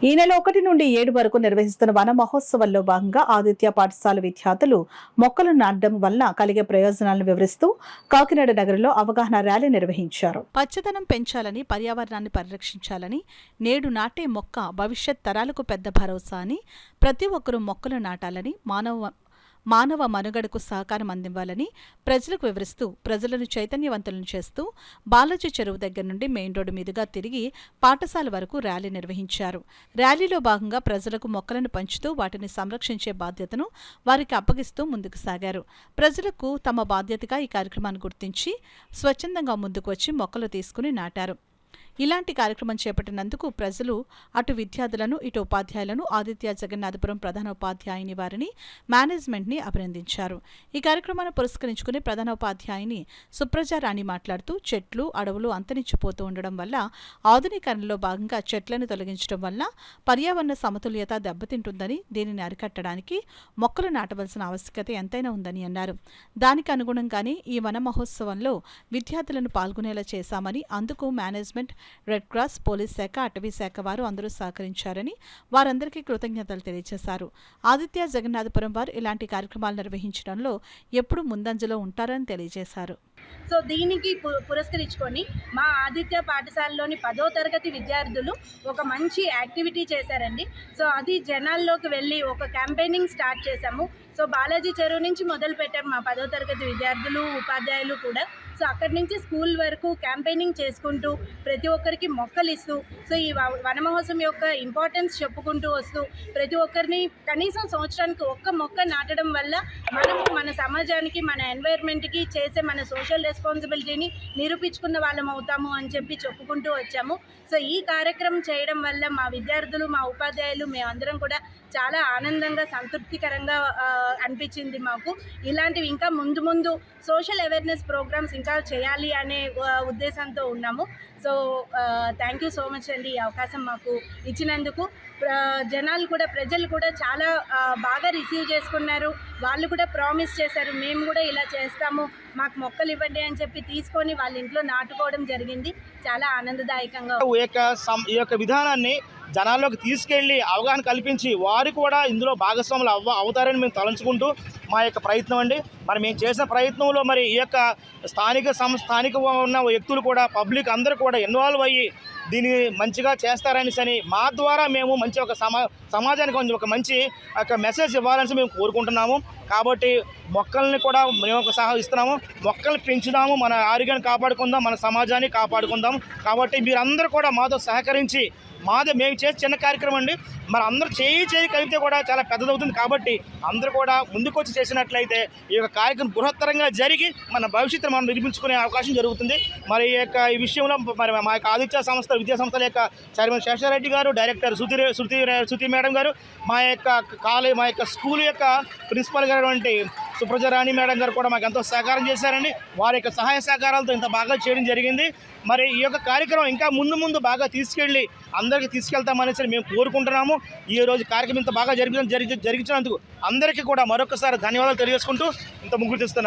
ఈ నెల 1 నుండి 7 వరకు నిర్వహిస్తున్న వన మహోత్సవంలో భాగంగా ఆదిత్య పాఠశాల విద్యార్థులు మొక్కలు నాటడం వల్ల కలిగే ప్రయోజనాలను వివరిస్తూ కాకినాడ నగరంలో అవగాహన ర్యాలీ నిర్వహించారు. పచ్చదనం పెంచాలని, పర్యావరణాన్ని పరిరక్షించాలని, నేడు నాటే మొక్క భవిష్యత్ తరాలకు పెద్ద భరోసా అని, ప్రతి ఒక్కరూ మొక్కలు నాటాలని, మానవ మనుగడకు సహకారం అందివ్వాలని ప్రజలకు వివరిస్తూ ప్రజలను చైతన్యవంతులను చేస్తూ బాలాజీ చెరువు దగ్గర నుండి మెయిన్ రోడ్డు మీదుగా తిరిగి పాఠశాల వరకు ర్యాలీ నిర్వహించారు. ర్యాలీలో భాగంగా ప్రజలకు మొక్కలను పంచుతూ వాటిని సంరక్షించే బాధ్యతను వారికి అప్పగిస్తూ ముందుకు సాగారు. ప్రజలకు తమ బాధ్యతగా ఈ కార్యక్రమాన్ని గుర్తించి స్వచ్ఛందంగా ముందుకు వచ్చి మొక్కలు తీసుకుని నాటారు. ఇలాంటి కార్యక్రమం చేపట్టినందుకు ప్రజలు అటు విద్యార్థులను, ఇటు ఉపాధ్యాయులను, ఆదిత్య జగన్నాథపురం ప్రధాన ఉపాధ్యాయుని వారిని, మేనేజ్మెంట్ని అభినందించారు. ఈ కార్యక్రమాన్ని పురస్కరించుకుని ప్రధాన ఉపాధ్యాయుని సుప్రజారాణి మాట్లాడుతూ చెట్లు, అడవులు అంతరించిపోతూ ఉండడం వల్ల ఆధునీకరణలో భాగంగా చెట్లను తొలగించడం వల్ల పర్యావరణ సమతుల్యత దెబ్బతింటుందని, దీనిని అరికట్టడానికి మొక్కలు నాటవలసిన ఆవశ్యకత ఎంతైనా ఉందని అన్నారు. దానికి అనుగుణంగానే ఈ వన మహోత్సవంలో విద్యార్థులను పాల్గొనేలా చేశామని, అందుకు మేనేజ్మెంట్, రెడ్ క్రాస్, పోలీస్ శాఖ, అటవీ శాఖ వారు అందరూ సహకరించారని వారందరికీ కృతజ్ఞతలు తెలియజేశారు. ఆదిత్య జగన్నాథపురం వారు ఇలాంటి కార్యక్రమాలు నిర్వహించడంలో ఎప్పుడు ముందంజలో ఉంటారని తెలియజేశారు. సో దీనికి పురస్కరించుకొని మా ఆదిత్య పాఠశాలలోని 10వ తరగతి విద్యార్థులు ఒక మంచి యాక్టివిటీ చేశారండి. సో అది జనాల్లోకి వెళ్ళి ఒక క్యాంపెయినింగ్ స్టార్ట్ చేశాము. సో బాలాజీ చెరువు నుంచి మొదలు పెట్టాము మా 10వ తరగతి విద్యార్థులు, ఉపాధ్యాయులు కూడా. సో అక్కడి నుంచి స్కూల్ వరకు క్యాంపెయినింగ్ చేసుకుంటూ ప్రతి ఒక్కరికి మొక్కలు ఇస్తూ, సో ఈ వన మహోత్సవం యొక్క ఇంపార్టెన్స్ చెప్పుకుంటూ వస్తూ ప్రతి ఒక్కరిని కనీసం సంవత్సరానికి ఒక్క మొక్క నాటడం వల్ల మనము మన సమాజానికి, మన ఎన్వైర్న్మెంట్కి చేసే మన సోషల్ రెస్పాన్సిబిలిటీని నిరూపించుకున్న వాళ్ళం అవుతాము అని చెప్పి చెప్పుకుంటూ వచ్చాము. సో ఈ కార్యక్రమం చేయడం వల్ల మా విద్యార్థులు, మా ఉపాధ్యాయులు, మేమందరం కూడా చాలా ఆనందంగా, సంతృప్తికరంగా అనిపించింది మాకు. ఇలాంటివి ఇంకా ముందు ముందు సోషల్ అవేర్నెస్ ప్రోగ్రామ్స్ ఇంకా చేయాలి అనే ఉద్దేశంతో ఉన్నాము. So thank you so much అండి ఈ అవకాశం మాకు ఇచ్చినందుకు. ప్రజలు కూడా చాలా బాగా రిసీవ్ చేసుకున్నారు. వాళ్ళు కూడా ప్రామిస్ చేశారు, మేము కూడా ఇలా చేస్తాము, మాకు మొక్కలు ఇవ్వండి అని చెప్పి తీసుకొని వాళ్ళ ఇంట్లో నాటుకోవడం జరిగింది. చాలా ఆనందదాయకంగా ఈ యొక్క విధానాన్ని జనాల్లోకి తీసుకెళ్ళి అవగాహన కల్పించి వారు కూడా ఇందులో భాగస్వాములు అవుతారని మేము తలంచుకుంటూ మా యొక్క ప్రయత్నం అండి. మరి మేము చేసిన ప్రయత్నంలో మరి ఈ యొక్క స్థానిక ఉన్న వ్యక్తులు కూడా, పబ్లిక్ అందరూ కూడా ఇన్వాల్వ్ అయ్యి దీన్ని మంచిగా చేస్తారని మా ద్వారా మేము మంచి ఒక సమాజానికి ఒక మంచి ఒక మెసేజ్ ఇవ్వాలని మేము కోరుకుంటున్నాము. కాబట్టి మొక్కల్ని కూడా మేము ఒక ఇస్తున్నాము. మొక్కలు పెంచుదాము, మన ఆరోగ్యాన్ని కాపాడుకుందాం, మన సమాజాన్ని కాపాడుకుందాం. కాబట్టి మీరందరూ కూడా మాతో సహకరించి మేము చేసే చిన్న కార్యక్రమం అండి, మరి అందరూ చేయి కలిపితే కూడా చాలా పెద్దదవుతుంది. కాబట్టి అందరూ కూడా ముందుకొచ్చి చేసినట్లయితే ఈ యొక్క కార్యక్రమం బృహత్తరంగా జరిగి మన భవిష్యత్తును మనం నిర్మించుకునే అవకాశం జరుగుతుంది. మరి ఈ విషయంలో మరి మా యొక్క ఆదిత్య విద్యా సంస్థల యొక్క చైర్మన్ శేషారెడ్డి గారు, డైరెక్టర్ శృతి మేడం గారు, మా యొక్క స్కూల్ యొక్క ప్రిన్సిపల్ గారు వంటి సుప్రజారాణి మేడం గారు కూడా మాకు ఎంతో సహకారం చేశారండి. వారి యొక్క సహాయ సహకారాలతో ఇంత బాగా చేయడం జరిగింది. మరి ఈ యొక్క కార్యక్రమం ఇంకా ముందు బాగా తీసుకెళ్ళి అందరికీ తీసుకెళ్తామనేసి మేము కోరుకుంటున్నాము. ఈ రోజు కార్యక్రమం ఇంత బాగా జరిగించినందుకు అందరికీ కూడా మరొకసారి ధన్యవాదాలు తెలియజేసుకుంటూ ఇంత ముగ్గురు తెస్తున్నాము.